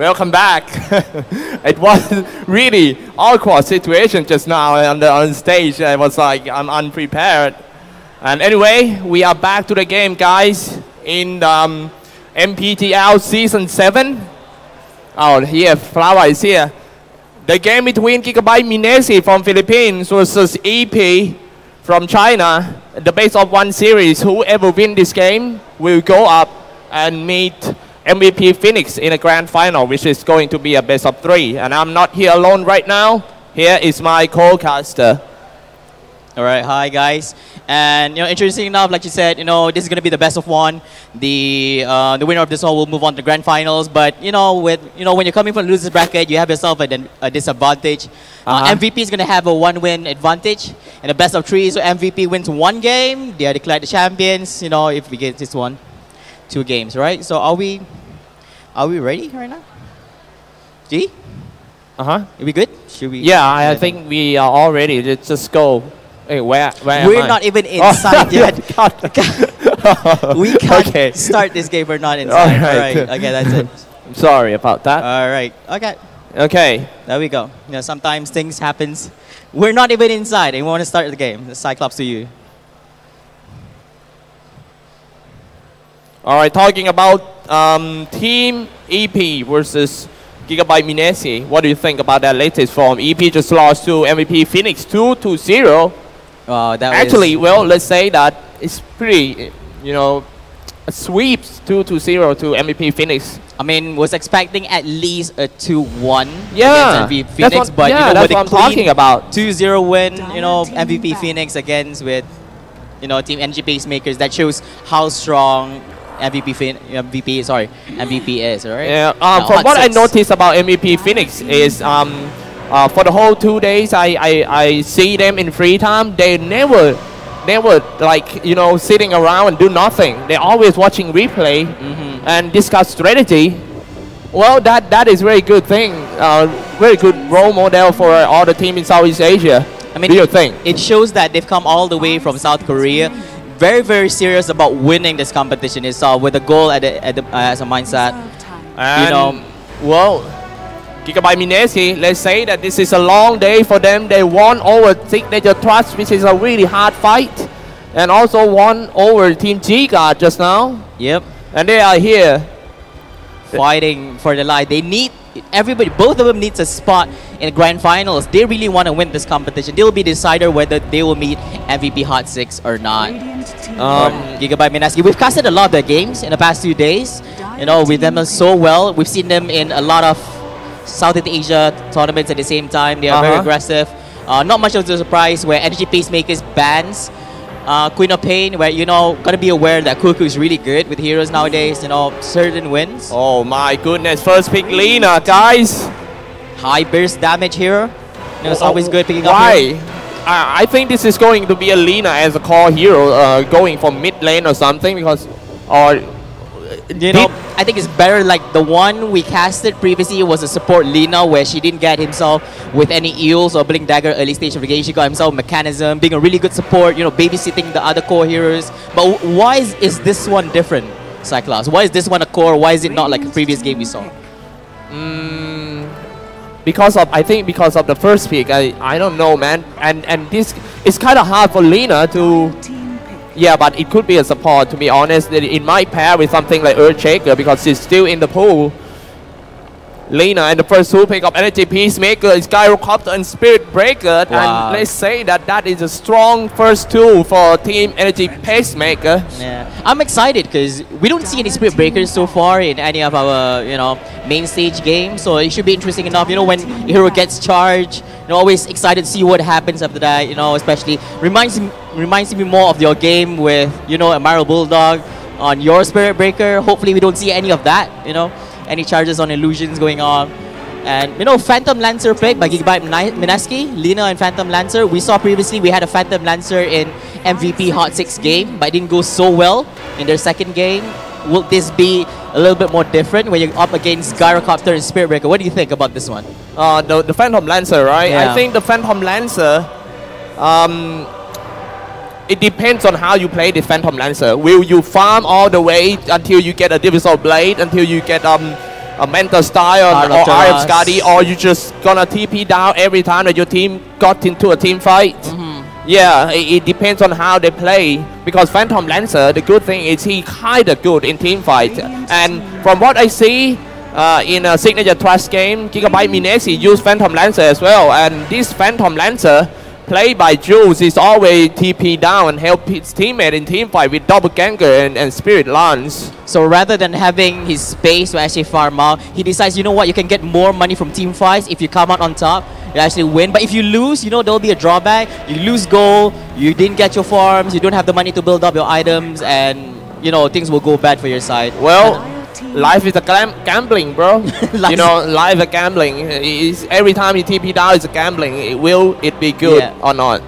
Welcome back. It was really awkward situation just now on stage. I was like, I'm unprepared. And anyway, we are back to the game, guys, in MPGL Season 7. Oh, here, Flava is here. The game between Mineski from Philippines versus EP from China. The best of one series. Whoever win this game will go up and meet MVP Phoenix in a grand final, which is going to be a best of 3. And I'm not here alone right now. Here is my co-caster. All right, hi guys. And interesting enough, like you said, this is going to be the best of 1. The winner of this one will move on to grand finals. But when you're coming from the losers bracket, you have yourself a disadvantage. MVP is going to have a 1-win advantage and a best of 3. So MVP wins 1 game, they are declared the champions. If we get this one, 2 games, right? So are we ready right now? G? Are we good? Should we? Yeah, I think we are all ready. Let's just go. Hey, where we're not even inside yet. We can't start this game. We're not inside. All right. Okay, that's it. I'm sorry about that. All right. Okay. Okay. There we go. Sometimes things happens. We're not even inside, and we want to start the game. The Xyclopz to you. All right. Talking about Team EP versus Mineski. What do you think about that latest form? EP just lost to MVP Phoenix 2-0. Actually, well, let's say that it's pretty, a sweep 2-0 to MVP Phoenix. I mean, was expecting at least a 2-1 against MVP Phoenix, but that's what I'm talking about. 2-0 win, MVP Phoenix against with, Team Energy Pacemakers. That shows how strong MVP is, right? Yeah. From what I noticed about MVP Phoenix is for the whole 2 days I see them in free time. They never like sitting around and do nothing. They're always watching replay and discuss strategy. Well, that is very good thing. Very good role model for all the team in Southeast Asia. I mean, do you think? It shows that they've come all the way from South Korea. Very, very serious about winning this competition itself with a goal as a mindset. And well, Mineski, let's say that this is a long day for them. They won over Signature Trust, which is a really hard fight, and also won over Team Giga just now. Yep. And they are here fighting for the life. They need everybody. Both of them needs a spot in the grand finals. They really want to win this competition. They'll be decider whether they will meet MVP Hot 6 or not. Mineski. We've casted a lot of their games in the past 2 days. With them so well. We've seen them in a lot of Southeast Asia tournaments at the same time. They are very aggressive. Not much of a surprise where Energy Pacemakers bans Queen of Pain, where gotta be aware that Cuckoo is really good with heroes nowadays. Certain wins. Oh my goodness! First pick Lina, guys. High burst damage hero. It's always good picking up. Why? I think this is going to be a Lina as a core hero, going for mid lane or something, because I think it's better like the one we casted previously was a support Lina, where she didn't get himself with any eels or Blink Dagger early stage of the game. She got himself Mechanism, being a really good support, babysitting the other core heroes. But why is this one different, Xyclopz? Why is this one a core? Why is it not like a previous game we saw? I think because of the first pick. I don't know, man. And this it's kind of hard for Lina to. Yeah, but it could be a support, to be honest. It might pair with something like Earthshaker because she's still in the pool. Lina and the first 2 pick up Energy Peacemaker, Xyclopz and Spirit Breaker. Wow. And let's say that is a strong first 2 for Team Energy Pacemaker. Yeah, I'm excited because we don't see any Spirit Breakers so far in any of our main stage games. So it should be interesting enough. When hero gets charged, always excited to see what happens after that. Especially reminds me more of your game with a Mario Bulldog on your Spirit Breaker. Hopefully we don't see any of that. Any charges on illusions going on. And Phantom Lancer pick by Mineski, Lina and Phantom Lancer. We saw previously we had a Phantom Lancer in MVP Hot 6 game, but it didn't go so well in their second game. Will this be a little bit more different when you're up against Gyrocopter and Spirit Breaker? What do you think about this one? The Phantom Lancer, right? Yeah. I think the Phantom Lancer, it depends on how you play the Phantom Lancer. Will you farm all the way until you get a Divisor Blade, until you get a mental style or Iron Scotty, or you just gonna TP down every time that your team got into a team fight. Yeah, it depends on how they play. Because Phantom Lancer, the good thing is he kinda good in team fight. And from what I see in a signature trust game, Gigabyte Mineski use Phantom Lancer as well. And this Phantom Lancer, played by Jules, is always TP down and help his teammate in team fight with double ganger and spirit lance. So rather than having his space to actually farm out, he decides, you know what, you can get more money from team fights if you come out on top. You actually win. But if you lose, you know, there'll be a drawback. You lose gold, you didn't get your farms, you don't have the money to build up your items, and, you know, things will go bad for your side. Well, life is a gambling, bro. You know, life is gambling. Every time you TP down, it's a gambling. Will it be good or not?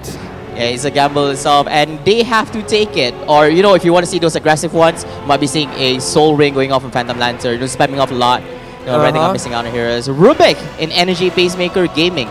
Yeah, it's a gamble itself, and they have to take it. Or, you know, if you want to see those aggressive ones, you might be seeing a Soul Ring going off from Phantom Lancer, just spamming off a lot. You know, right, missing out on heroes. Rubik in Energy Pacemaker Gaming.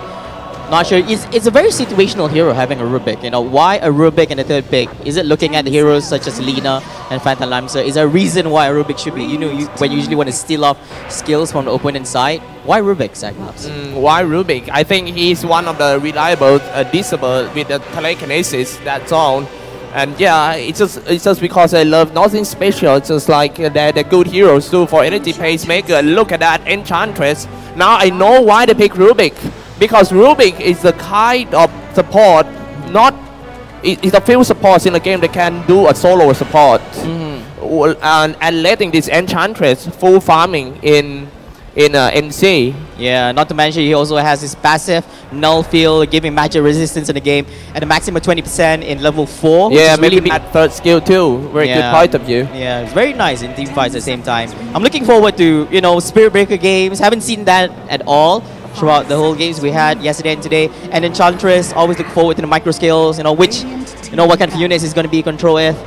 Not sure. It's a very situational hero having a Rubik. You know, why a Rubik in the third pick? Is it looking at the heroes such as Lina and Phantom Lancer? Is there a reason why a Rubik should be? You know, when you usually want to steal off skills from the opponent's side. Why Rubik, Xyclopz? Why Rubik? I think he's one of the reliable disable with the telekinesis. That's all. And yeah, it's just because I love nothing special. It's just like the good heroes do for Energy Pacemaker. Look at that Enchantress. Now I know why they pick Rubik. Because Rubik is the kind of support, it's a few supports in the game that can do a solo support. And letting this Enchantress full farming in NC. Yeah, not to mention he also has his passive null field, giving magic resistance in the game at a maximum 20% in level 4. Yeah, maybe really at third skill too. Very good point of view. Yeah, it's very nice in team fights at the same time. I'm looking forward to, you know, Spirit Breaker games. Haven't seen that at all throughout the whole games we had yesterday and today. And Enchantress, always look forward to the micro scales, you know, what kind of units is going to be control with.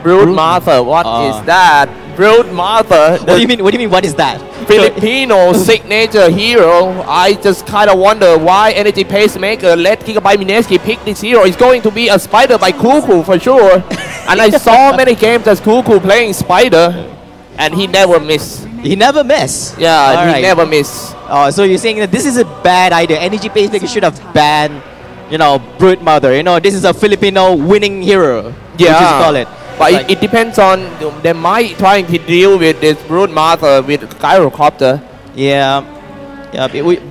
Brood Mother, what is that? Brood Mother. What do you mean, what is that? Filipino signature hero. I just kind of wonder why Energy Pacemaker let Gigabyte Mineski pick this hero. It's going to be a Spider by Cuckoo for sure. And I saw many games as Cuckoo playing Spider, and he never miss. He never miss? Yeah, he never miss. Oh, so you're saying that this is a bad idea. Energy Pacemaker should have banned, you know, Brood Mother. You know, this is a Filipino winning hero. Yeah. Which is call it. But it depends on, they might trying to deal with this Brood Mother with Xyclopz. Yeah.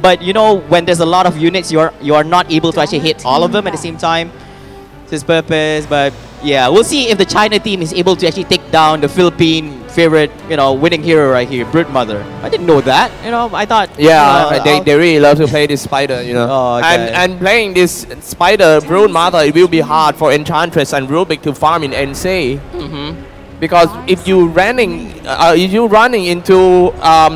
But you know, when there's a lot of units, you are not able to actually hit all of them at the same time. It's his purpose. But yeah, we'll see if the China team is able to actually take down the Philippine favorite, you know, winning hero right here, Brood Mother. I didn't know that. You know, I thought. Yeah, they really love to play this Spider. You know, and playing this Spider Brood Mother, it will be hard for Enchantress and Rubik to farm in NC. Because if you running into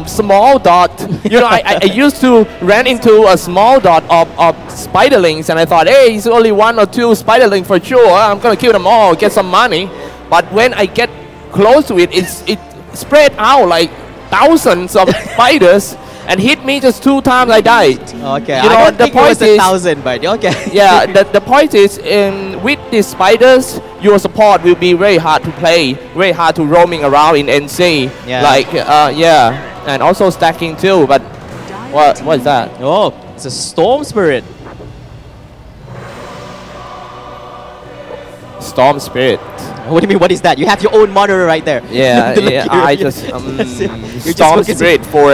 small dot, you know, I used to run into a small dot of spiderlings, and I thought, hey, it's only 1 or 2 spiderlings for sure. I'm gonna kill them all, get some money. But when I get close to it, it spread out like thousands of spiders and hit me just 2 times. I died. Okay, you know, I don't the think point it was 1,000, but okay. Yeah, the point is, with these spiders, your support will be very hard to play, very hard to roaming around in NC. Yeah. Like, and also stacking too. But what is that? Oh, it's a Storm Spirit. Storm Spirit. What do you mean? What is that? You have your own monitor right there. Yeah, I just Storm Spirit for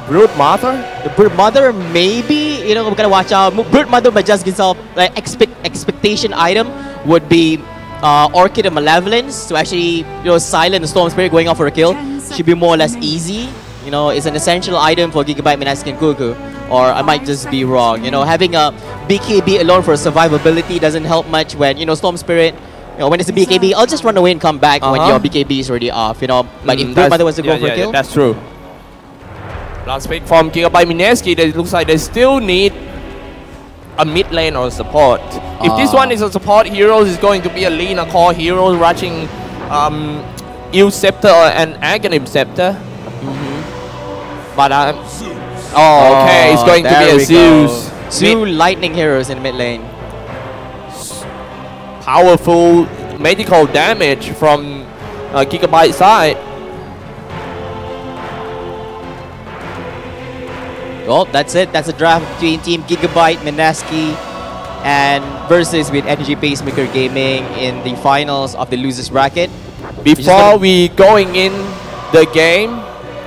Brood Mother. The Brood Mother, maybe, you know, we gotta watch out. Brood Mother, but just gives up like expectation item would be Orchid of Malevolence to actually, you know, silent the Storm Spirit going off for a kill. Should be more or less easy. You know, it's an essential item for Gigabyte Mineski and Cuckoo. Or I might just be wrong. You know, having a BKB alone for survivability doesn't help much when, you know, Storm Spirit. You know, when it's a BKB, I'll just run away and come back when your BKB is already off. You know, like if Brood Mother was to go for a kill. That's true. Last pick from Gigabyte Mineski, it looks like they still need a mid lane or support. If this one is a support hero, it's going to be a Lina core hero rushing Ill Scepter and Aghanim Scepter. But okay, it's going to be a Zeus. 2 lightning heroes in mid lane. Powerful medical damage from Gigabyte side. Well, that's it. That's a draft between Team Gigabyte, Mineski, and versus with Energy Pacemaker Gaming in the finals of the losers bracket. Before we going in the game,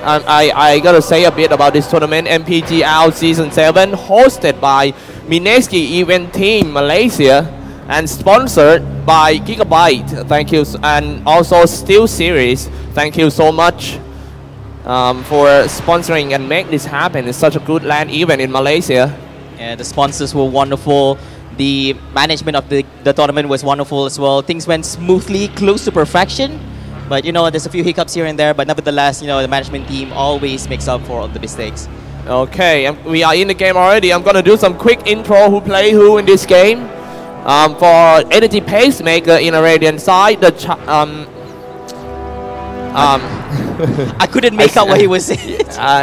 I gotta say a bit about this tournament. MPGL Season 7, hosted by Mineski Event Team Malaysia and sponsored by Gigabyte. Thank you, and also Steel Series. Thank you so much for sponsoring and make this happen. It's such a good LAN event in Malaysia. Yeah, the sponsors were wonderful. The management of the tournament was wonderful as well. Things went smoothly, close to perfection. But you know, there's a few hiccups here and there. But nevertheless, you know, the management team always makes up for all the mistakes. Okay, we are in the game already. I'm gonna do some quick intro who play who in this game. For Energy Pacemaker in a Radiant side, the I couldn't make out what he was saying.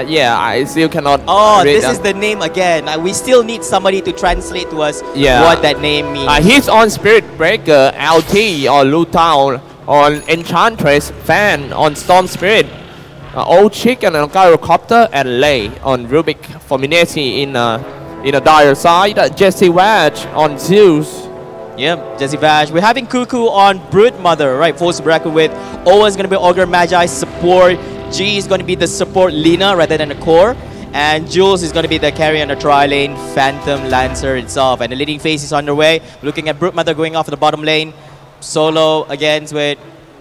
yeah, I still cannot. Oh, this is the name again. We still need somebody to translate to us what that name means. He's on Spirit Breaker, LT on Lutown, on Enchantress, Fan on Storm Spirit, Old Chicken on Gyrocopter, and Lay on Rubik for Mineski in a dire side. Jesse Wedge on Zeus. Yeah, Jesse Vash. We're having Cuckoo on Brood Mother, right? Force bracket with Owa is going to be Ogre Magi support. G is going to be the support Lina rather than the core. And Jules is going to be the carry on the tri-lane, Phantom Lancer itself. And the leading phase is underway. Looking at Brood Mother going off the bottom lane. Solo against with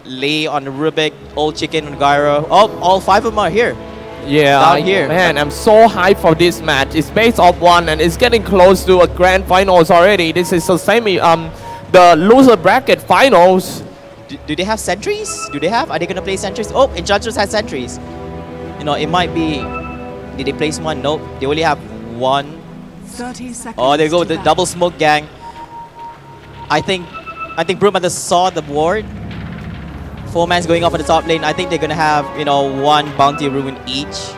Lee on the Rubik, Old Chicken on Gyro. Oh, all 5 of them are here. Yeah, down here. Man, I'm so hyped for this match. It's base of 1 and it's getting close to a grand finals already. This is the same, the loser bracket finals. Do they have sentries? Are they going to play sentries? Oh, Enchantress has sentries. You know, it might be, did they place one? Nope, they only have 1. 30 seconds. Oh, there you go with the double smoke gang. I think Broodmother saw the ward. 4 man's going off at the top lane. I think they're gonna have, you know, 1 bounty ruin each.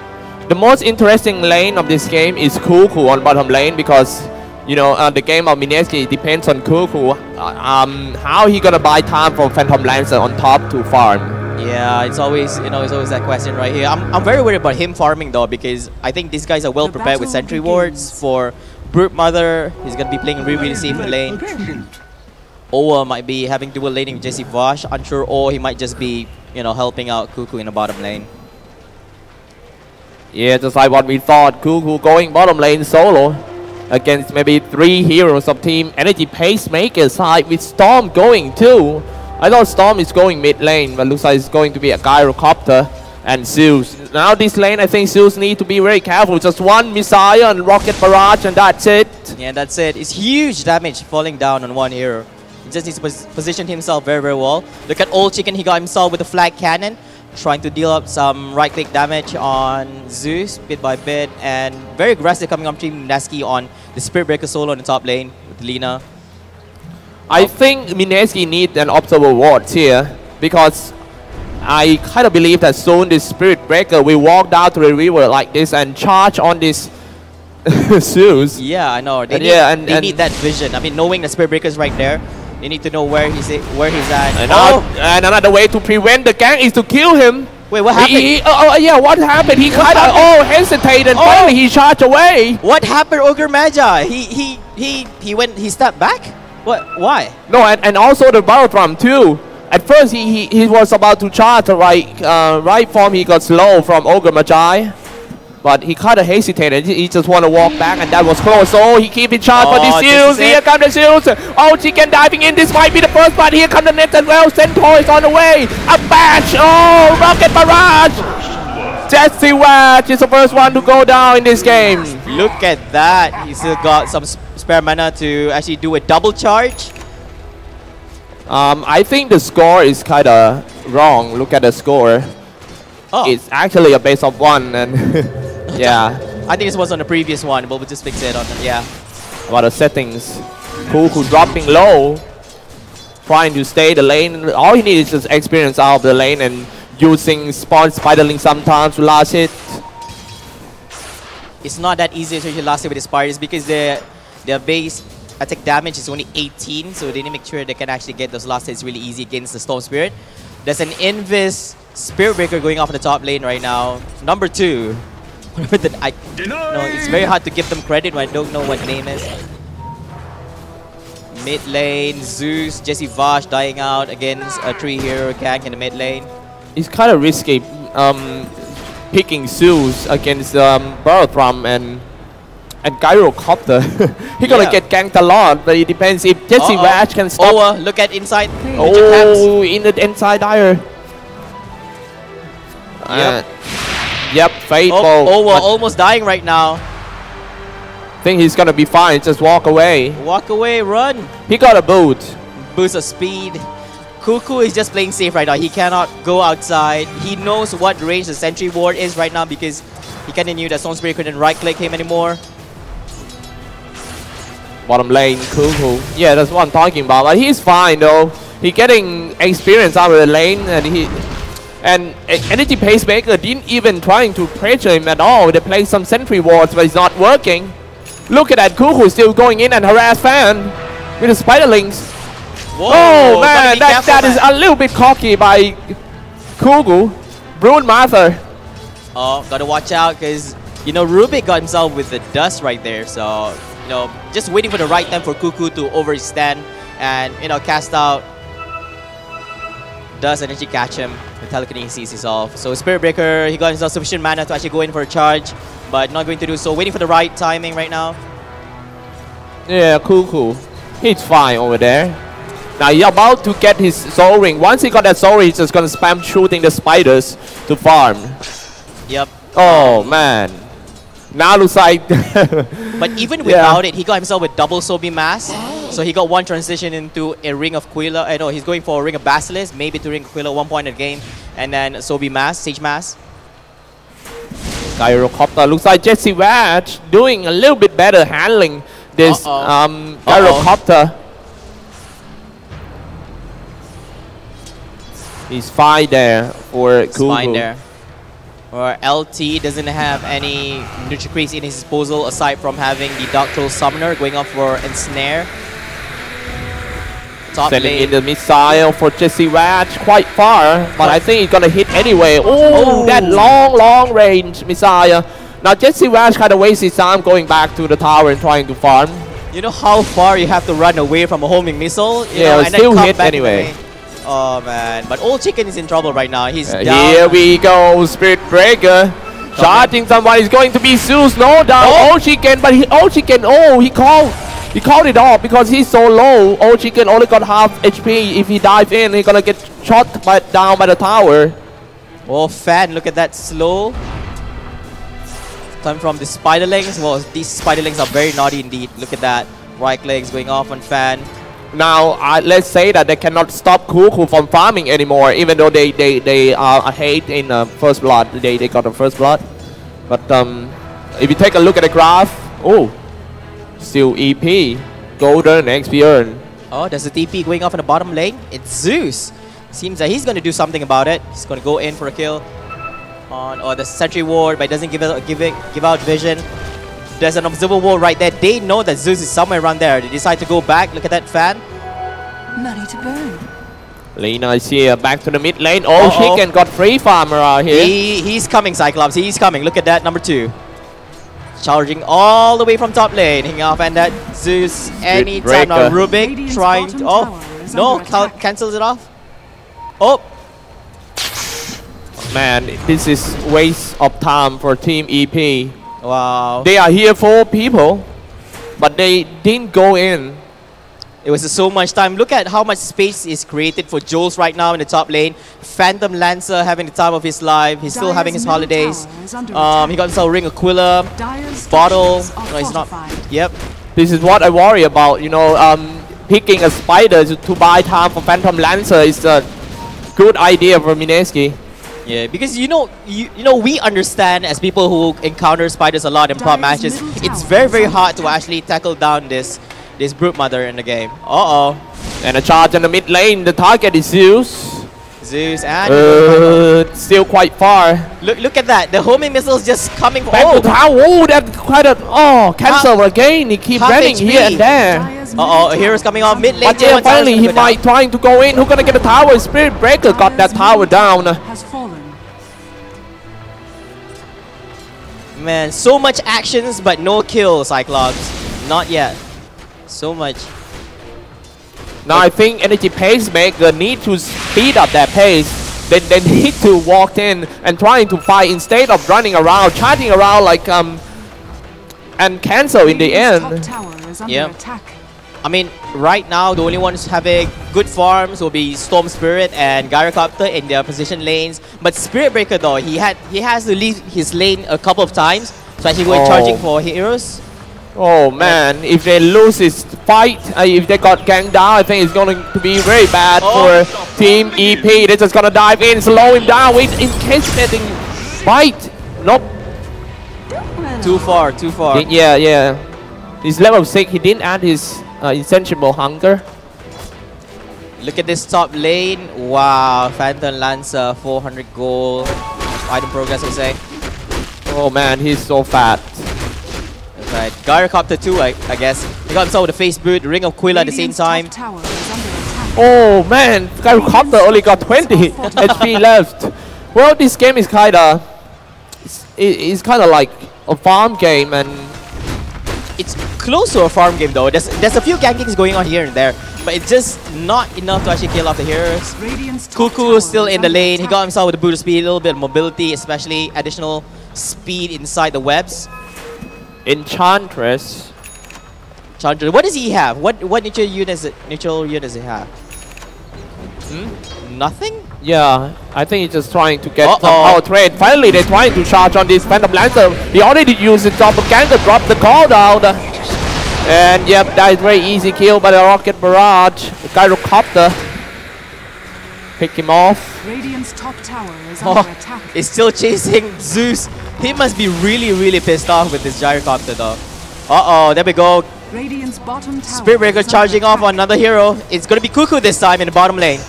The most interesting lane of this game is Cuckoo on bottom lane because, you know, the game of Mineski depends on Cuckoo. How he gonna buy time from Phantom Lancer on top to farm? Yeah, it's always, you know, it's always that question right here. I'm very worried about him farming though because I think these guys are well prepared with sentry wards. For Broodmother, he's gonna be playing really safe in the lane. Owa might be having dual laning with Jesse Vash, unsure, or he might just be, you know, helping out Cuckoo in the bottom lane. Yeah, just like what we thought, Cuckoo going bottom lane solo against maybe 3 heroes of Team Energy Pacemaker side with Storm going too. I thought Storm is going mid lane, but looks like it's going to be a Gyrocopter and Zeus. Now this lane, I think Zeus need to be very careful. Just 1 missile and rocket barrage and that's it. Yeah, that's it. It's huge damage falling down on 1 hero. He just needs to position himself very well. Look at Old Chicken, he got himself with a flag cannon, trying to deal up some right-click damage on Zeus bit by bit, and very aggressive coming on Team Mineski on the Spirit Breaker solo in the top lane with Lina. I think Mineski need an observer ward here because I kind of believe that soon this Spirit Breaker will walk down to the river like this and charge on this Zeus. Yeah, I know. They need that vision. I mean, knowing the Spirit Breaker is right there, they need to know where he's at. And another way to prevent the gang is to kill him. Wait, what happened? Yeah, what happened? He kind of hesitated and finally he charged away. What happened, Ogre Magi? He stepped back? What? Why? No, and also the barrel drum too. At first he was about to charge the right form, he got slow from Ogre Magi. But he kind of hesitated. He just want to walk back, and that was close. So he keep in charge for this Zeus. Here comes the Zeus. Oh, Chicken diving in. This might be the first, but here comes the net as well. Centaur is on the way. A bash. Oh, rocket barrage. Jesse Wedge is the first one to go down in this game. Look at that. He still got some spare mana to actually do a double charge. I think the score is kind of wrong. Look at the score. Oh. It's actually a base of 1 and yeah. I think this was on the previous one, but we'll just fix it on the, yeah. About the settings. Cuckoo dropping low. Trying to stay the lane. All he needs is just experience out of the lane and using spawn spidering sometimes to last hit. It's not that easy to last hit with the spiders because their base attack damage is only 18, so they need to make sure they can actually get those last hits really easy against the Storm Spirit. There's an Invis Spirit Breaker going off in the top lane right now. Number 2. Whatever that no, it's very hard to give them credit when I don't know what name is. Mid lane, Zeus, Jesse Vash dying out against a 3-hero gank in the mid lane. It's kind of risky picking Zeus against Baratram and Gyrocopter. He's gonna get ganked a lot, but it depends if Jesse Vash can stop. Oh, look at inside. Oh, in the inside dire. Yep, Faithful. Oh, we're almost dying right now. Think he's gonna be fine. Just walk away. Walk away, run. He got a boot. Boost of speed. Cuckoo is just playing safe right now. He cannot go outside. He knows what range the sentry ward is right now because he kind of knew that Stone Spirit couldn't right click him anymore. Bottom lane, Cuckoo. Yeah, that's what I'm talking about. But he's fine though. He's getting experience out of the lane, and Energy Pacemaker didn't even trying to pressure him at all. They play some sentry wards, but it's not working. Look at that, Cuckoo still going in and harass Fan with the Spiderlings. Whoa, oh man, that is a little bit cocky by Cuckoo. Brune Master. Oh, gotta watch out because you know Rubik got himself with the dust right there. So you know, just waiting for the right time for Cuckoo to overstand and you know cast out dust and actually catch him. The telekinesis is off. So Spirit Breaker, he got himself sufficient mana to actually go in for a charge, but not going to do so. Waiting for the right timing right now. Yeah, Cuckoo. He's fine over there. Now he's about to get his soul ring. Once he got that soul ring, he's just gonna spam shooting the spiders to farm. Yep. Oh man. Now looks like but even without it, he got himself with double Sobi Mass. So he got one transition into a Ring of Quilla. I know he's going for a Ring of Basilisk, maybe to Ring of Quilla at one point in the game, and then Sobi Mass, Sage Mass. Gyrocopter looks like Jesse Vash doing a little bit better handling this Gyrocopter. He's fine there for Cuckoo. Fine there. Or LT doesn't have any Nutri-Crease in his disposal aside from having the Doctoral Summoner going off for Ensnare. Top Sending lane. in the missile for Jesse Vash quite far, but I think he's gonna hit anyway. Oh, that long range missile. Now Jesse Vash kind of wastes his time going back to the tower and trying to farm. You know how far you have to run away from a homing missile? You know, and still then come hit back anyway. Oh man, but Old Chicken is in trouble right now. He's down. Here we go, Spirit Breaker. Charging someone is going to be Zeus, no doubt. Old Chicken, but Old Chicken, he called it off because he's so low. Old Chicken only got half HP. If he dives in, he's gonna get shot down by the tower. Oh, Fan, look at that slow. Time from the Spiderlings. Well, these Spiderlings are very naughty indeed. Look at that. Right legs going off on Fan. Now, let's say that they cannot stop Cuckoo from farming anymore, even though they are ahead in First Blood. They got the First Blood. But if you take a look at the graph, still EP, Golden, XP earn. Oh, there's a TP going off in the bottom lane. It's Zeus. Seems that he's going to do something about it. He's going to go in for a kill on the Sentry Ward, but doesn't give out vision. There's an observer wall right there. They know that Zeus is somewhere around there. They decide to go back. Look at that Fan. Money to burn. Lena is here, back to the mid lane. Chicken got free farmer out here. He's coming, Xyclopz. He's coming. Look at that, number 2. Charging all the way from top lane. Hanging off and that Zeus anytime now. Rubik trying to... cancels it off. Oh! Man, this is waste of time for Team EP. Wow. They are here for people, but they didn't go in. It was so much time. Look at how much space is created for Jules right now in the top lane. Phantom Lancer having the time of his life. He's still having his holidays. He got himself a Ring of Aquila. Bottle. No, he's not. Yep. This is what I worry about. You know, picking a spider to buy time for Phantom Lancer is a good idea for Mineski. Yeah, because you know, we understand as people who encounter spiders a lot in prop matches. It's very hard to actually tackle down this Brute Mother in the game. And a charge in the mid lane. The target is Zeus. And still quite far. Look at that. The homing missiles just coming. Back to tower. Oh, that's quite a cancel again. He keeps running here and there. Hero's coming off mid lane. But yeah, finally he might trying to go in. Who's gonna get the tower? Spirit Breaker got that tower down. Man, so much actions, but no kills, Cyclops. Not yet. So much. Now I think Energy Pacemaker need to speed up their pace. They need to walk in and trying to fight instead of running around, charging around like and cancel in the end. Yeah. I mean, right now the only ones having good farms will be Storm Spirit and Gyrocopter in their position lanes. But Spirit Breaker though, he has to leave his lane a couple of times, especially when charging for heroes. Oh man, if they lose this fight, if they got ganked down, I think it's going to be very bad for Team EP. They're just gonna dive in, slow him down with incapacitating fight. Nope. Too far, too far. Yeah. He's level 6, he didn't add his insatiable hunger. Look at this top lane. Wow, Phantom Lancer, 400 gold. Item progress, I say. Oh man, he's so fat. That's right. Gyrocopter too, I guess. He got himself with a face boot, Ring of Quilla at the same time. Oh man, Gyrocopter only got 20 HP left. Well, this game is kinda... It's kinda like a farm game, and... It's close to a farm game though. There's a few gankings going on here and there, but it's just not enough to actually kill off the heroes. Cuckoo is still in the lane. He got himself with a boot of speed, a little bit of mobility, especially additional speed inside the webs. Enchantress. What does he have? What neutral units does he have? Nothing? Yeah, I think he's just trying to get some power trade. Finally, they're trying to charge on this Phantom Lancer. He already used his doppelganger, dropped the call down. And yep, that is very easy kill by the Rocket Barrage. The Gyrocopter. Pick him off. Radiant's top tower is under attack. He's still chasing Zeus. He must be really pissed off with this Gyrocopter though. There we go. Radiant's bottom tower. Spirit Breaker charging off on another hero. It's gonna be Cuckoo this time in the bottom lane.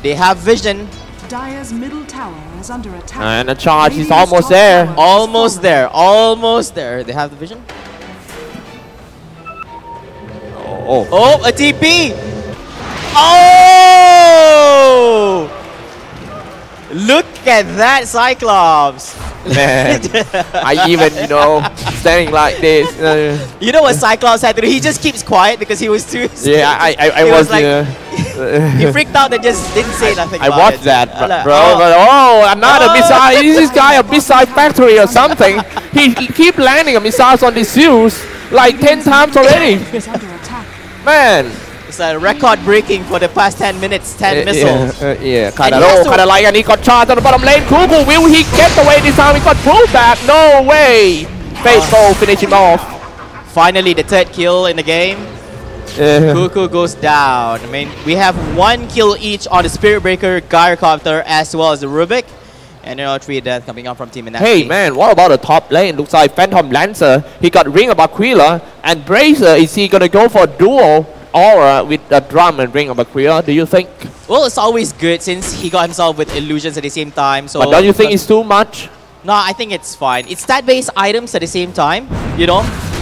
They have vision. Dire's middle tower is under attack. And the charge is almost there. Almost there. They have the vision. Oh, a TP. Oh! Look at that Cyclops. Man, I even, standing like this. You know what Cyclops had to do? He just keeps quiet because he was too scared. Yeah, I was like... he freaked out and just didn't say nothing I about watched that, bro. Another missile. Is this guy a missile factory or something? He keep landing a missiles on these Zeus like 10 times already. Man. It's a record breaking for the past 10 minutes, 10 missiles. Yeah, kinda like, and he got charged on the bottom lane. Cuckoo, will he get away this time? He got pulled back. No way. Faithful finish him off. Finally, the third kill in the game. Cuckoo goes down. I mean, we have 1 kill each on the Spirit Breaker, Gyrocopter, as well as the Rubik. And 3 deaths coming up from Team Mineski. Hey man, what about the top lane? Looks like Phantom Lancer. He got Ring of Aquila. And Bracer, is he gonna go for duo aura with a drum and Ring of Aquila, do you think? Well, it's always good since he got himself with illusions at the same time. So, but don't you think it's too much? No, I think it's fine. It's stat-based items at the same time,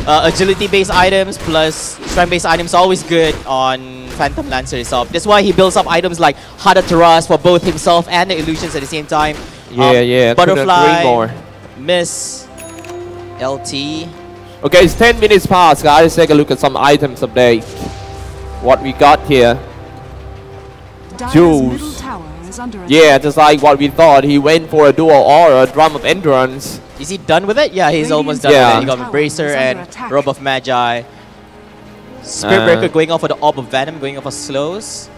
agility-based items plus strength-based items are always good on Phantom Lancer itself. That's why he builds up items like Hada Taras for both himself and the illusions at the same time. Yeah. Butterfly, Miss, LT. Okay, it's 10 minutes past, guys. Let's take a look at some items update. What we got here. Juice. Yeah, just like what we thought. He went for a dual aura, Drum of Endurance. Is he done with it? Yeah, he's almost done with it. He got Bracer and Robe of Magi. Spirit Breaker going off for the Orb of Venom, going off for slows.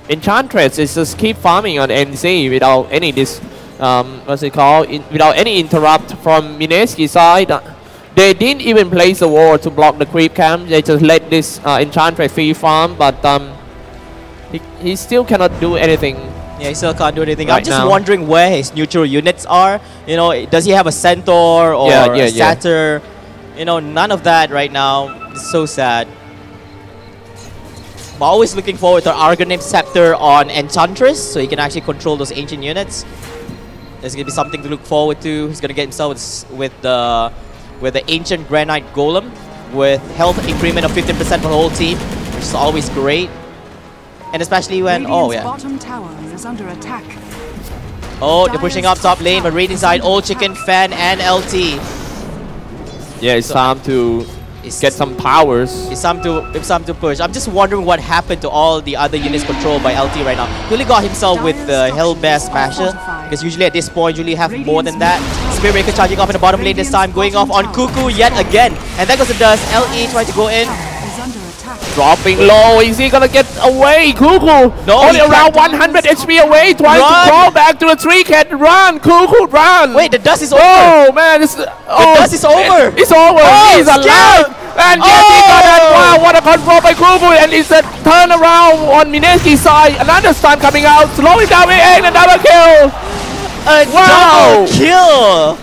Enchantress is just keep farming on NC without any without any interrupt from Mineski side. They didn't even place a wall to block the creep camp. They just let this Enchantress free farm, but he still cannot do anything. Yeah, he still can't do anything. Right I'm just now. wondering where his neutral units are. Does he have a Centaur or a Satyr? None of that right now. It's so sad. But always looking forward to Argonym Scepter on Enchantress, so he can actually control those ancient units. There's gonna be something to look forward to. He's gonna get himself with the Ancient Granite Golem with health increment of 15% for the whole team, which is always great. And especially when bottom tower is under attack. Oh, they're pushing up top lane, but right inside, Old Chicken, Fan, and LT. Yeah, it's time to get some powers. It's time to push. I'm just wondering what happened to all the other units controlled by LT right now. He only got himself with the Hellbear Smasher, because usually at this point, you usually have more than that. Spirit Breaker charging off in the bottom lane this time, going off on Cuckoo yet again. And that goes the dust. LE trying to go in. Dropping low, is he gonna get away? Cuckoo, No, only he around can't. 100 HP away, trying Run. to crawl back to the tree cat. Run, Cuckoo, run! Wait, the dust is over. Oh man, the dust is over. It's over. Oh, He's scared. alive. And yes, he got that. Oh. Wow, what a control by Cuckoo, and it's a turnaround on Mineski's side. Another stun coming out, slowing down with and another kill. A Wow. double kill.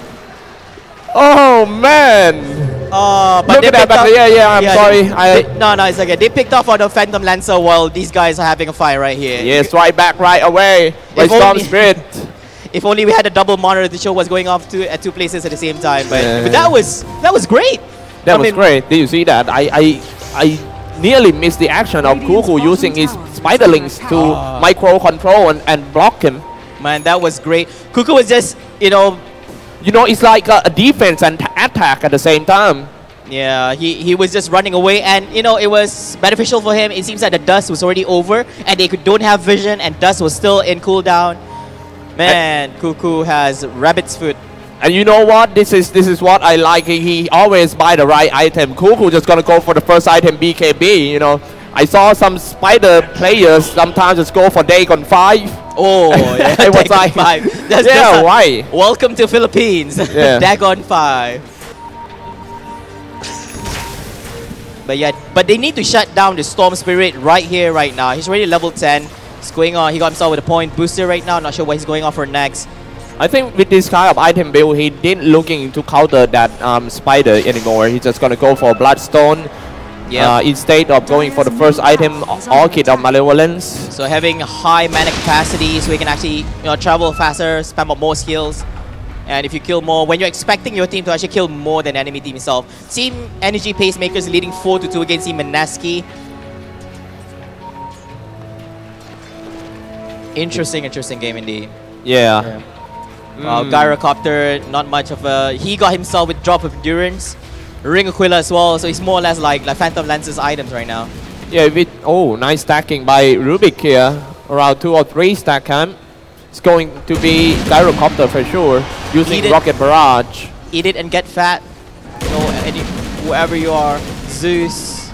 Oh man. But Look they at that picked back up, there. Yeah, I'm sorry. no, it's okay. They picked off on the Phantom Lancer while these guys are having a fight right here. Yes, right back right away. By If Storm only- Spirit. If only we had a double monitor to show what's going off at two places at the same time. But, Yeah. but that was great. That I was mean, great. Did you see that? I nearly missed the action of Cuckoo using his spiderlings to micro control and block him. Man, that was great. Cuckoo was just, It's like a defense and attack at the same time. yeah, he was just running away, and it was beneficial for him. It seems that the dust was already over, and they don't have vision, and dust was still in cooldown. Man, Cuckoo has rabbit's foot. And you know what? This is what I like. He always buy the right item. Cuckoo just gonna go for the first item, BKB. I saw some spider players sometimes just go for Dagon 5. Oh, yeah. It was Dagon like, 5. yeah, why? Welcome to Philippines. Yeah. Dagon 5. But yeah, but they need to shut down the Storm Spirit right here, right now. He's already level 10. He's going on. He got himself with a point booster right now. Not sure what he's going on for next. I think with this kind of item build, he didn't looking to counter that spider anymore. He's just gonna go for Bloodstone. Yeah. Instead of going for the first item, Orchid of Malevolence. So having high mana capacity, so he can actually travel faster, spam up more skills. And if you kill more, when you're expecting your team to actually kill more than enemy team itself. Team Energy Pacemakers leading 4-2 against Team Mineski. Interesting game indeed. Yeah. Gyrocopter, not much of a... He got himself with Drop of Endurance. Ring Aquila as well, so it's more or less like Phantom Lance's items right now. Yeah, with nice stacking by Rubik here. Around 2 or 3 stack camp. It's going to be Gyrocopter for sure. Using Rocket Barrage. Eat it and get fat. Whoever you are. Zeus.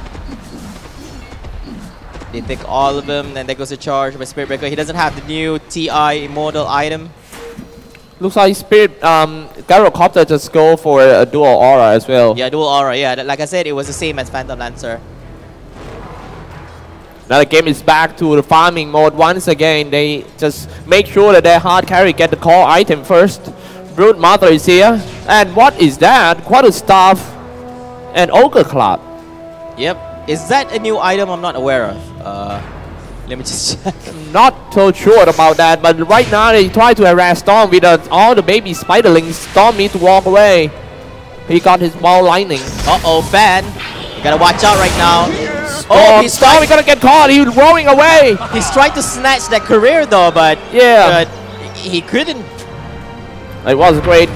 They take all of them, and there goes the charge by Spirit Breaker. He doesn't have the new TI Immortal item. Looks like Spirit Gyrocopter just go for a dual aura as well. Yeah, dual aura. Yeah, like I said, it was the same as Phantom Lancer. Now the game is back to the farming mode once again. They just make sure that their hard carry get the core item first. Brood Mother is here. And what is that? Quarter Staff and Ogre Club. Yep. Is that a new item I'm not aware of? Let me just check. Not so sure about that, but right now they try to harass Storm with all the baby spiderlings. Storm needs to walk away. He got his ball lightning. Uh-oh, Fan. You gotta watch out right now. Oh, he's gonna get caught. He's rolling away. He's trying to snatch that career though, but yeah, he couldn't. It was a great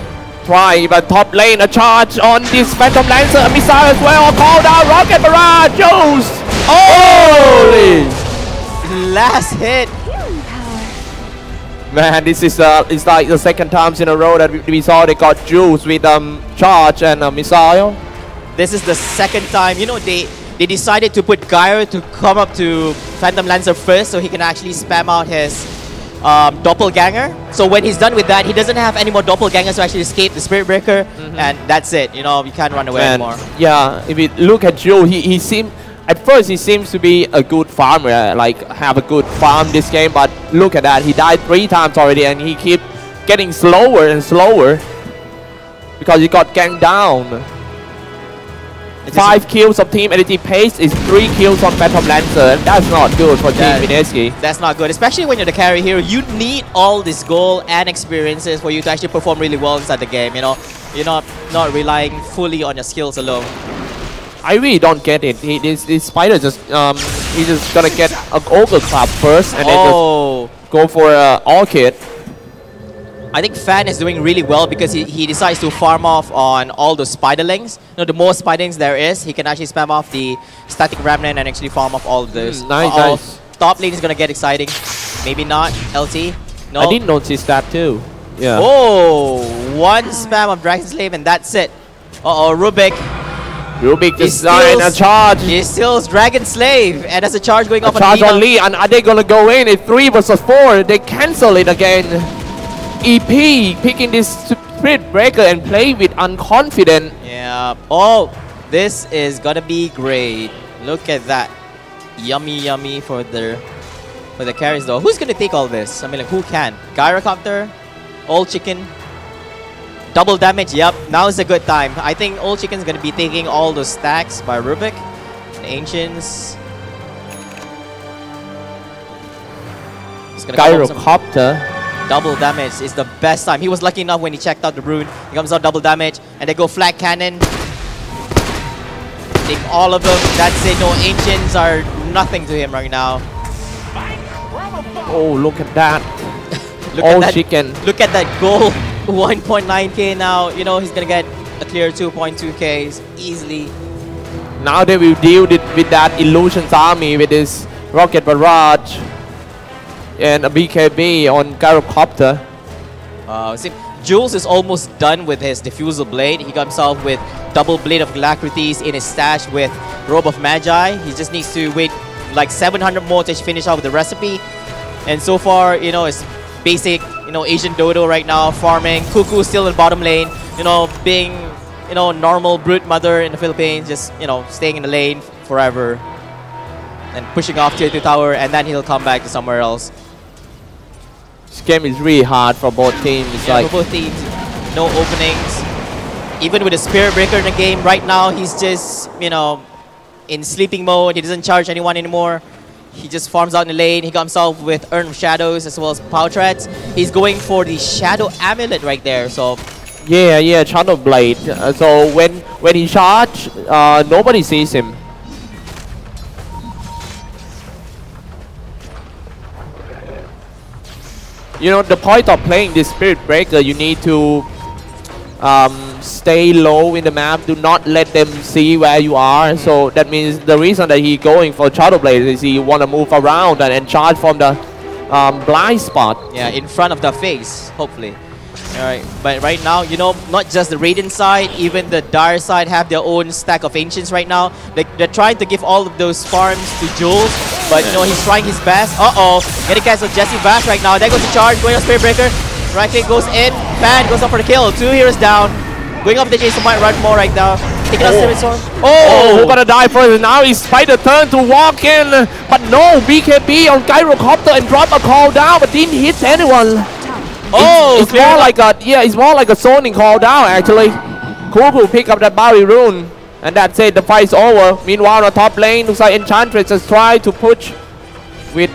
try, but top lane a charge on this Phantom Lancer, a missile as well. Called out Rocket Barrage. Juice. Oh! Last hit. Man, this is it's like the second times in a row that we saw they got Juice with charge and missile. This is the second time. They decided to put Gyro to come up to Phantom Lancer first so he can actually spam out his doppelganger. So when he's done with that, he doesn't have any more doppelgangers to actually escape the Spirit Breaker, and that's it. You can't run away anymore. Yeah, if you look at Joe, he seemed at first he seems to be a good farmer, like have a good farm this game. But look at that, he died 3 times already, and he keep getting slower and slower because he got ganked down. 5 kills of Team Energy Pace is 3 kills on Phantom Lancer, and that's not good for Team Mineski. That's not good, especially when you're the carry hero. You need all this gold and experiences for you to actually perform really well inside the game. You're not relying fully on your skills alone. I really don't get it. This spider just he's just gonna get an Ogre Club first, and then just go for Orchid. I think Fan is doing really well because he decides to farm off on all the spiderlings. You know, the more spiderlings there is, he can actually spam off the static remnant and actually farm off all of this. Nice. Top lane is gonna get exciting. Maybe not. LT. No. I didn't notice that too. Yeah. Oh, one spam of Dragon Slave and that's it. Rubik. Rubik just in a charge. He steals Dragon Slave and that's a charge going off on charge Lina. on Lee, and are they gonna go in? It's 3 versus 4. They cancel it again. EP picking this Spirit Breaker and play with unconfident. Yeah. Oh, this is gonna be great. Look at that. Yummy for the carries though. Who's gonna take all this? I mean, like, who can? Gyrocopter, Old Chicken, double damage. Yep, now is a good time. I think Old Chicken's gonna be taking all the stacks by Rubik. The Ancients. Gyrocopter. Double damage is the best time. He was lucky enough when he checked out the rune. He comes out double damage, and they go flag cannon. Take all of them. That's it. No Ancients are nothing to him right now. Oh, look at that. Chicken. Look at that goal. 1.9k now. You know, he's going to get a clear 2.2k easily. Now they will deal with that Illusions army with this Rocket Barrage and a BKB on Gyrocopter. See, Jules is almost done with his Diffusal Blade. He got himself with double Blade of Galacrates in his stash with Robe of Magi. He just needs to wait like 700 more to finish off the recipe. And so far, you know, it's basic, you know, Asian Dodo right now, farming. Cuckoo still in bottom lane, you know, being, you know, normal brute mother in the Philippines, just, you know, staying in the lane forever. And pushing off tier 2 tower, and then he'll come back to somewhere else. This game is really hard for both teams. It's like for both teams, no openings. Even with a Spirit Breaker in the game right now, he's just, you know, in sleeping mode. He doesn't charge anyone anymore. He just farms out in the lane. He got himself with Urn of Shadows as well as Power Threads. He's going for the Shadow Amulet right there. So yeah, Shadow Blade. So when he charge, nobody sees him. You know, the point of playing this Spirit Breaker, you need to stay low in the map. Do not let them see where you are. So that means the reason that he's going for Shadow Blade is he want to move around and charge from the blind spot. Yeah, in front of the face, hopefully. Alright, but right now, you know, not just the Radiant side, even the Dire side have their own stack of Ancients right now. They're trying to give all of those farms to Jules, but you know, he's trying his best. Getting cancelled Jesse Bash right now. There goes the charge, going on Spirit Breaker. Right click goes in, Fan goes up for the kill. 2 heroes down. Going up the Jason might run more right now. Taking out Spirit Storm. Who's gonna die first? Now it's Spider turn to walk in, but no, BKB on Gyrocopter and drop a call down, but didn't hit anyone. It's more like a it's more like a zoning call down actually. Kuku pick up that Barry rune, and that's it. The fight's over. Meanwhile, on top lane, looks like Enchantress just try to push with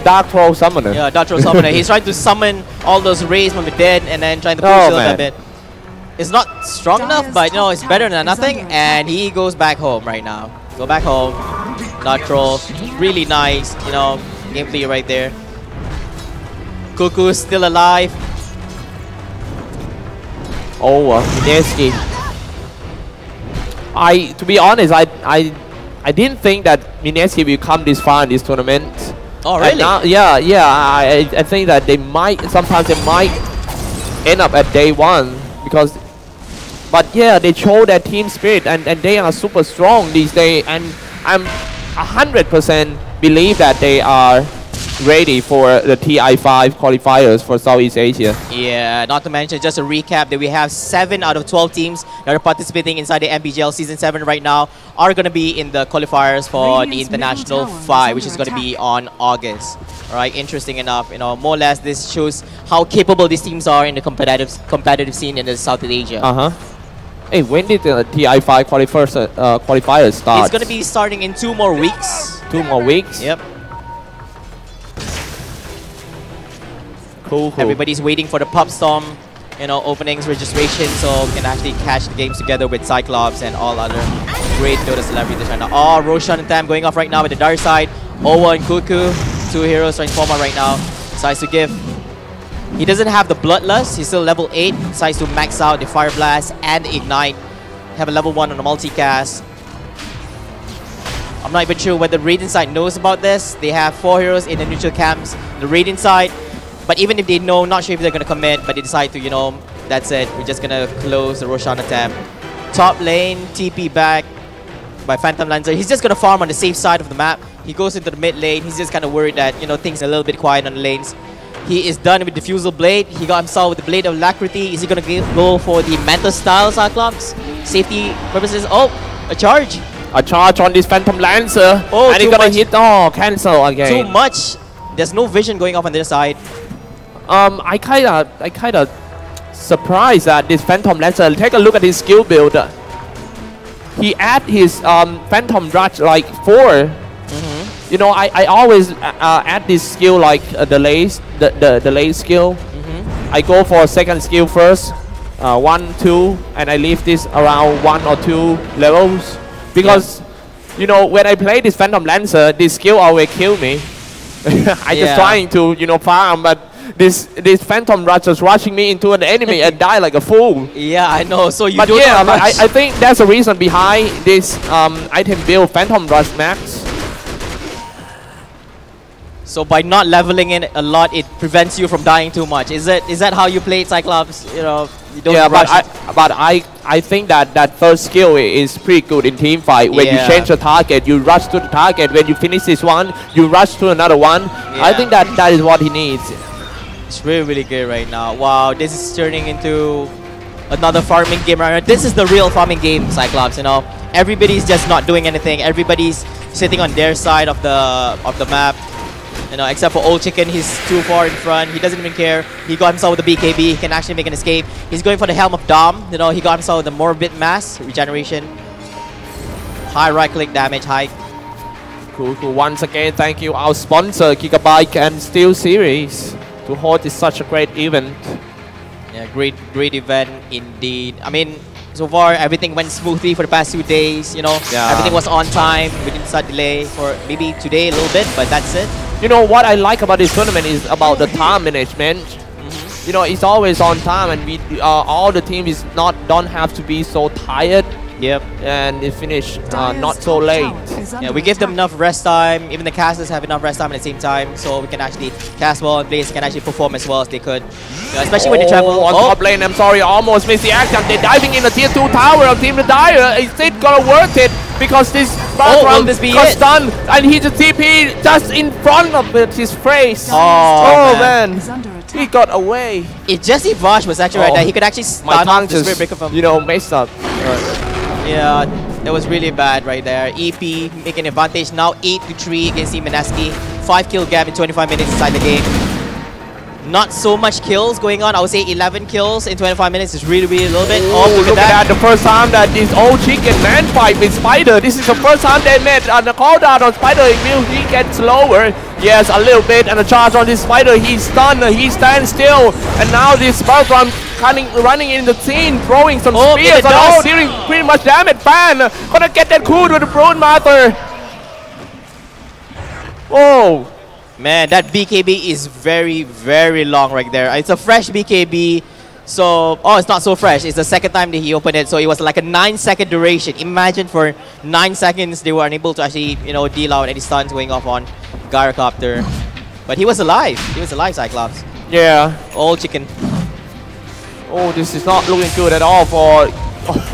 Dark Troll Summoner. Yeah, Dark Troll Summoner. He's trying to summon all those rays from the dead, and then trying to push a little bit. It's not strong enough, but you know, it's better than nothing. And he goes back home right now. Go back home. Dark Troll, really nice. You know, gameplay right there. Cuckoo's still alive. Mineski. To be honest, I didn't think that Mineski will come this far in this tournament. Oh really? Now, I think that sometimes they might end up at day 1 because, but yeah, they show their team spirit and they are super strong these days, and I'm 100% believe that they are ready for the TI5 qualifiers for Southeast Asia. Yeah, not to mention, just a recap, that we have 7 out of 12 teams that are participating inside the MPGL Season 7 right now are going to be in the qualifiers for the International 5, which is going to be on August. Alright, interesting enough, you know, more or less this shows how capable these teams are in the competitive scene in the Southeast Asia. Hey, when did the TI5 qualifiers start? It's going to be starting in 2 more weeks. 2 more weeks? Yep. Cool. Everybody's waiting for the Pop Storm, you know, openings, registration, so we can actually catch the games together with Xyclopz and all other great Dota celebrities right now. Roshan and Tam going off right now with the Dark side. Owa and Cuckoo, 2 heroes transformer right now. Decides to give He doesn't have the Bloodlust. He's still level 8. Decides to max out the Fire Blast and the Ignite. Have a level 1 on the multicast. I'm not even sure whether the Radiant side knows about this. They have 4 heroes in the neutral camps. The Radiant side. But even if they know, not sure if they're going to commit. But they decide to, you know, that's it. We're just going to close the Roshan attempt. Top lane, TP back by Phantom Lancer. He's just going to farm on the safe side of the map. He goes into the mid lane. He's just kind of worried that, you know, things are a little bit quiet on the lanes. He is done with Diffusal Blade. He got himself with the Blade of Alacrity. Is he going to go for the Mental Style, Cyclops? Safety purposes. Oh, a charge. A charge on this Phantom Lancer. Oh, and he's gonna hit. Oh, cancel again. Too much. There's no vision going off on their side. I kinda surprised at this Phantom Lancer. Take a look at his skill build. He add his Phantom Rush like 4. You know, I always add this skill like the late skill. I go for a second skill first, 1, 2, and I leave this around 1 or 2 levels because you know when I play this Phantom Lancer, this skill always kill me. I just trying to farm, but this Phantom Rush is rushing me into an enemy and die like a fool. Yeah, I know. So you but don't yeah, know I think that's the reason behind this item build Phantom Rush max. So by not leveling in a lot, it prevents you from dying too much. Is that how you play it, Cyclops? You know, you don't rush. But I think that first skill is pretty good in team fight. When you change the target, you rush to the target. When you finish this one, you rush to another one. I think that is what he needs. It's really, really good right now. Wow, this is turning into another farming game right now. This is the real farming game, Cyclops, you know. Everybody's just not doing anything. Everybody's sitting on their side of the map. You know, except for Old Chicken, he's too far in front. He doesn't even care. He got himself with the BKB. He can actually make an escape. He's going for the Helm of Dom. You know, he got himself with the Morbid Mass regeneration. High right-click damage, high. Cool. Once again, thank you our sponsor, Gigabyte and Steel Series, to hold this such a great event. Yeah, great event indeed. I mean, so far everything went smoothly for the past 2 days. You know, everything was on time. We didn't start delay for maybe today a little bit, but that's it. You know what I like about this tournament is about the time management. You know, it's always on time, and we all the team is don't have to be so tired. Yep. And it finished not so late. Yeah, we give them enough rest time. Even the casters have enough rest time at the same time, so we can actually cast well and players can actually perform as well as they could. You know, especially when they travel. On top lane, I'm sorry, almost missed the action. They're diving in the tier 2 tower of Team the Dire. Is it gonna worth it? Because this background got stunned, and he just TP just in front of his face. Oh man. He got away. If Jesse Vash was actually right there, he could actually stun off the Spirit Breaker from... You know, messed up. Yeah, that was really bad right there. EP making advantage now 8-3 against Team Mineski. 5 kill gap in 25 minutes inside the game. Not so much kills going on. I would say 11 kills in 25 minutes is really, really a little bit. Oh, look at that. The first time that this Old Chicken man fight with Spider. This is the first time they met on the cooldown on Spider. He gets lower. Yes, a little bit. And a charge on this Spider. He's stunned. He stands still. And now this Sparkram running in the scene, throwing some spears. Oh, dealing pretty much damage. Ban. Gonna get that cool with the Brood Master. Whoa. Man, that BKB is very, very long right there. It's a fresh BKB. So, it's not so fresh. It's the second time that he opened it. So it was like a 9-second duration. Imagine for 9 seconds they were unable to actually, you know, deal out any stuns going off on Gyrocopter. But he was alive. He was alive, Cyclops. Yeah. Old Chicken. Oh, this is not looking good at all for...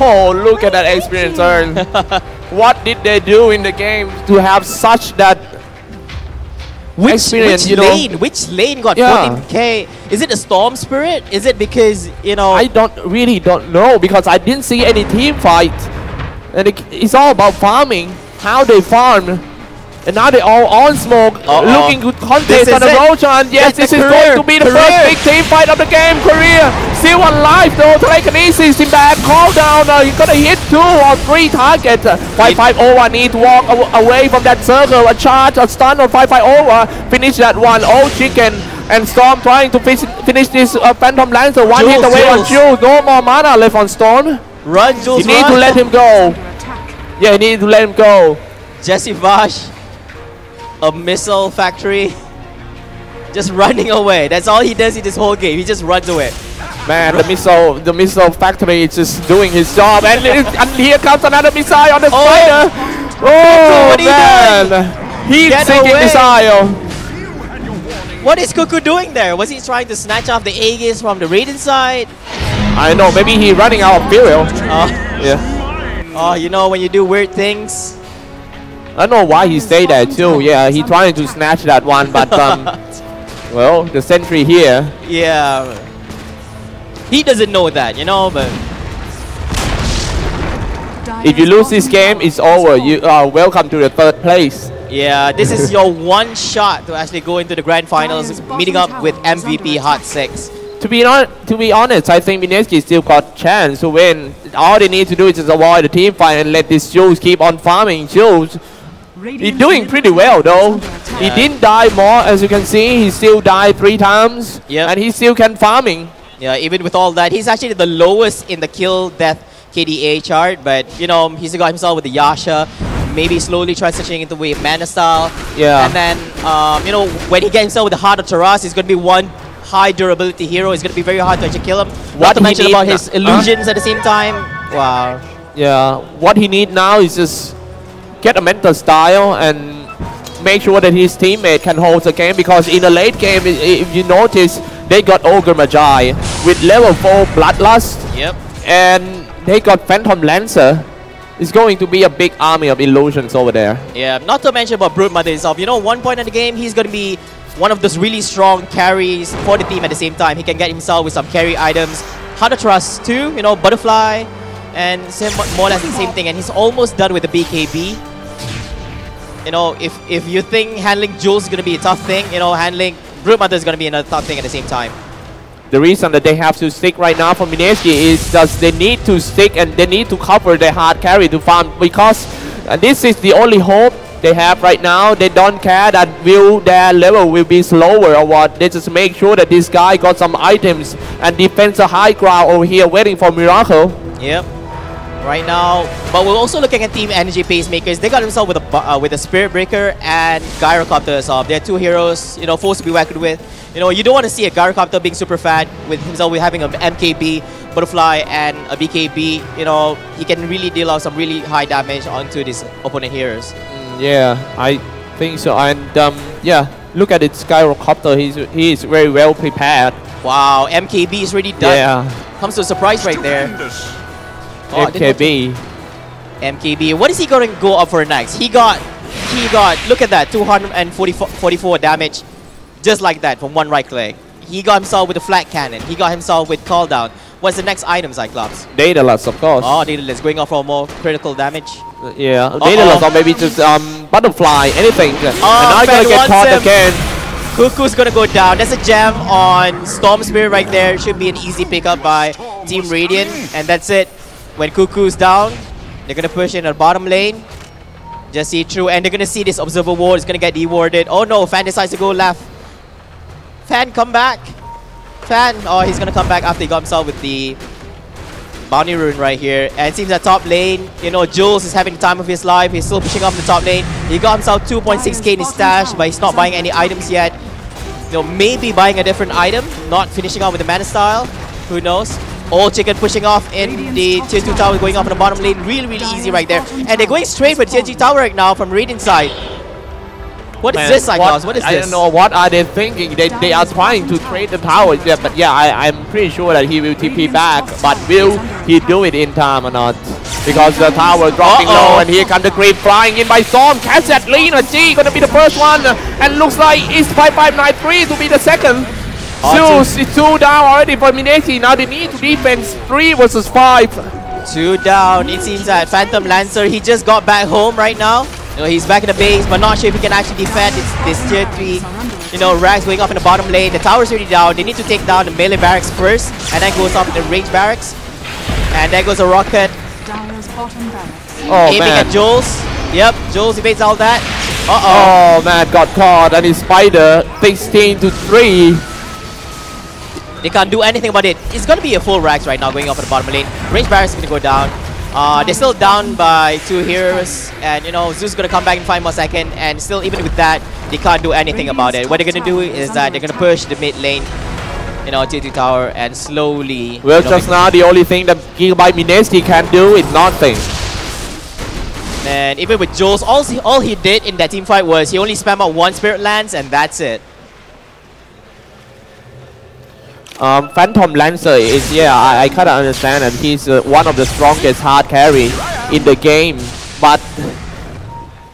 Oh, look at that experience earn. What did they do in the game to have such that... Which lane got 14k? Is it a Storm Spirit? Is it because, you know... I really don't know, because I didn't see any team fight. And it's all about farming, how they farm. And now they're all on smoke, looking good contest on the Roshan. Yes, this is going to be the first big team fight of the game. Korea still alive though. Telekinesis in back, call down. He's gonna hit 2 or 3 targets. 5501 need to walk away from that circle. A charge, a stun on 5501. Finish that one. Old Chicken and Storm trying to finish this Phantom Lancer. One hit away on Jules. No more mana left on Storm. Run, Jules. You need to let him go. Yeah, you need to let him go. Jesse Vash. A missile factory. Just running away. That's all he does in this whole game. He just runs away. Man, the missile factory is just doing his job, and here comes another missile on the fighter. Oh what are you man, heat-seeking missile. What is Cuckoo doing there? Was he trying to snatch off the Aegis from the Raiden side? I know, maybe he running out of fuel. Yeah. Oh, you know when you do weird things. I don't know why he stayed there too. Yeah, he trying to snatch that one, but well, the sentry here. Yeah. He doesn't know that, you know, but if you lose this game, it's over. You are welcome to the third place. yeah, this is your one shot to actually go into the grand finals, meeting up with MVP Hot 6. To be honest, I think Mineski still got chance to win. All they need to do is just avoid the team fight and let this Jules keep on farming. Jules, he's doing pretty well though. He didn't die more, as you can see. He still died 3 times, and he still can farming. Yeah, even with all that, he's actually the lowest in the kill death KDA chart, but you know, he's got himself with the Yasha, maybe slowly transitioning into a mana style. Yeah. And then, you know, when he gets himself with the Heart of Taras, he's going to be one high durability hero. It's going to be very hard to actually kill him. Not to mention about his illusions at the same time. Wow. Yeah, what he need now is just get a mental style and make sure that his teammate can hold the game, because in the late game, if you notice, they got Ogre Magi with level 4 Bloodlust. Yep. And they got Phantom Lancer. It's going to be a big army of illusions over there. Yeah, not to mention about Brood Mother himself. You know, one point in the game, he's going to be one of those really strong carries for the team at the same time. He can get himself with some carry items. How to Trust too, you know, Butterfly, and more or less the same thing. And he's almost done with the BKB. You know, if you think handling Jules is going to be a tough thing, you know, handling Brood Mother is going to be another tough thing at the same time. The reason that they have to stick right now for Mineski is that they need to stick and they need to cover the hard carry to farm, because this is the only hope they have right now. They don't care that their level will be slower or what. They just make sure that this guy got some items and defends a high ground over here waiting for Miracle. Yep. Right now, but we're also looking at Team Energy Pacemakers. They got themselves with a Spirit Breaker and Gyrocopter. They're 2 heroes, you know, forced to be reckoned with. You know, you don't want to see a Gyrocopter being super fat with himself with having an MKB, Butterfly, and a BKB. You know, he can really deal out some really high damage onto these opponent heroes. Yeah, I think so. And yeah, look at it, Gyrocopter. He is very well prepared. Wow, MKB is really done. Yeah. Comes to a surprise right there. Oh, MKB. MKB. What is he going to go up for next? He got. Look at that, 244 damage, just like that from one right click. He got himself with a flat cannon. He got himself with call down. What's the next item, Xyclopz? Daedalus, of course. Oh, Daedalus going off for more critical damage. Yeah, Daedalus or maybe just Butterfly, anything. And I'm gonna get caught again. Cuckoo's gonna go down. That's a gem on Storm Spirit right there. Should be an easy pickup by Team Radiant, and that's it. When Cuckoo's down, they're gonna push in the bottom lane. Just see through, and they're gonna see this Observer Ward is gonna get dewarded. Oh no, Fan decides to go left. Fan, come back. Fan, oh, he's gonna come back after he got himself with the Bounty Rune right here. And it seems that top lane, you know, Jules is having the time of his life. He's still pushing up the top lane. He got himself 2.6k in his stash, but he's not buying any items yet. You know, maybe buying a different item, not finishing off with the mana style. Who knows? All Chicken pushing off in the tier 2 tower, going off in the bottom lane. Really easy right there. And they're going straight for tier 2 tower right now from Radiant side. What is this, Xyclopz? What is this? I don't know. What are they thinking? They are trying to trade the tower. Yeah, but yeah, I'm pretty sure that he will TP back. But will he do it in time or not? Because the tower dropping low, and here comes the creep flying in by Storm. Catch that Lina G gonna be the first one, and looks like it's 5593 to be the second. Zeus is 2 down already for Mineski. Now they need to defense 3 versus 5. 2 down. It seems that Phantom Lancer, he just got back home right now. You know, he's back in the base, but not sure if he can actually defend this tier 3. You know, Rags going up in the bottom lane. The tower's already down. They need to take down the melee barracks first, and then goes up in the range barracks. And there goes a rocket. Oh, aiming man. at Jules. Yep, Jules evades all that. Oh man, got caught, and his Spider 16 to 3. They can't do anything about it. It's going to be a full Rags right now going up in the bottom lane. Range barracks is going to go down. They're still down by 2 heroes, and you know, Zeus is going to come back in 5 more seconds, and still even with that, they can't do anything about it. What they're gonna do is that they're gonna push the mid lane, you know, tier 2 tower and slowly. Well, you know, just now the only thing that Gigabyte Mineski can do is nothing. and even with Jules, all he did in that team fight was he only spammed out 1 Spirit Lance and that's it. Phantom Lancer is, yeah, I kind of understand, and he's one of the strongest hard carry in the game. But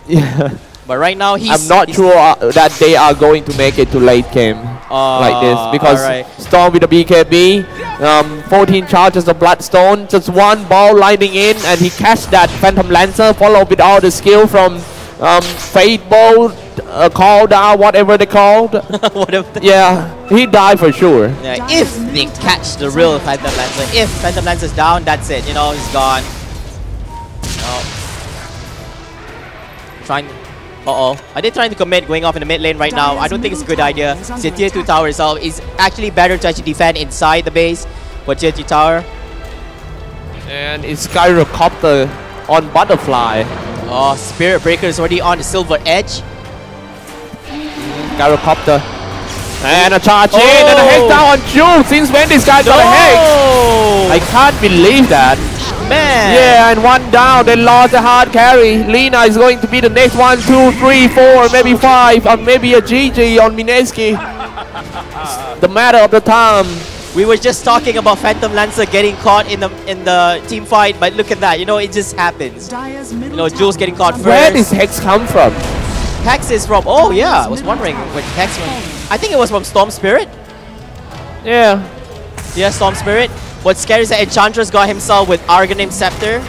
yeah, But right now I'm not sure that they are going to make it to late game like this, because Storm with the BKB, 14 charges of Bloodstone, just one ball lining in, and he catch that Phantom Lancer, followed with all the skill from Fade Bolt, call down, whatever they called. Yeah, he died for sure. Yeah, if they catch the real Phantom Lancer, if Phantom Lancer's down, that's it. You know, he's gone. Trying. Are they trying to commit going off in the mid lane right now? I don't think it's a good idea. The tier 2 tower itself is actually better to actually defend inside the base for tier 2 tower. And it's Xyclopz on Butterfly. Oh, Spirit Breaker is already on the silver edge. Xyclopz. And a charge in and a hex down on Jules. Since when this guy got a hex? I can't believe that. Man. Yeah, and one down, they lost a hard carry. Lina is going to be the next 1, 2, 3, 4, maybe 5, or maybe a GG on Mineski. The matter of the time. We were just talking about Phantom Lancer getting caught in the team fight, but look at that, you know, it just happens. You know, Jules getting caught first. Where does Hex come from? Hex is from, oh yeah, I was wondering where Hex from. I think it was from Storm Spirit. Yeah. Yeah, Storm Spirit. What's scary is that Enchantress got himself with Arcanine Scepter.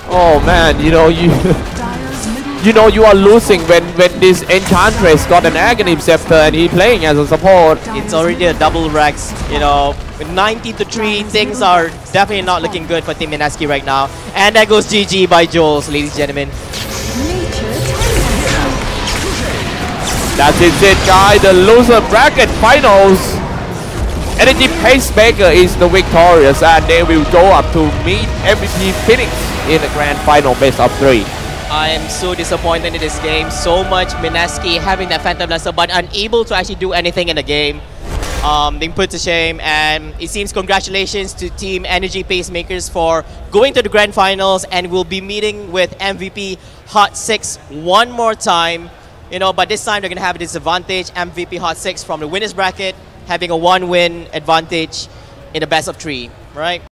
Oh man, you know you are losing when this Enchantress got an Aghanim Scepter and he playing as a support. It's already a double Rex, you know. With 90-3, things are definitely not looking good for Team Mineski right now. And there goes GG by Jules, ladies and gentlemen. That's it, guys. The loser bracket finals. Energy Pacemaker is the victorious, and they will go up to meet MVP Phoenix in the grand final best of 3. I am so disappointed in this game. So much Mineski having that Phantom Lancer, but unable to actually do anything in the game. Being put to shame, and it seems congratulations to Team Energy Pacemakers for going to the grand finals, and we'll be meeting with MVP Hot 6 one more time. You know, but this time they're gonna have a disadvantage. MVP Hot 6 from the winners bracket having a 1-win advantage in the best of 3, right?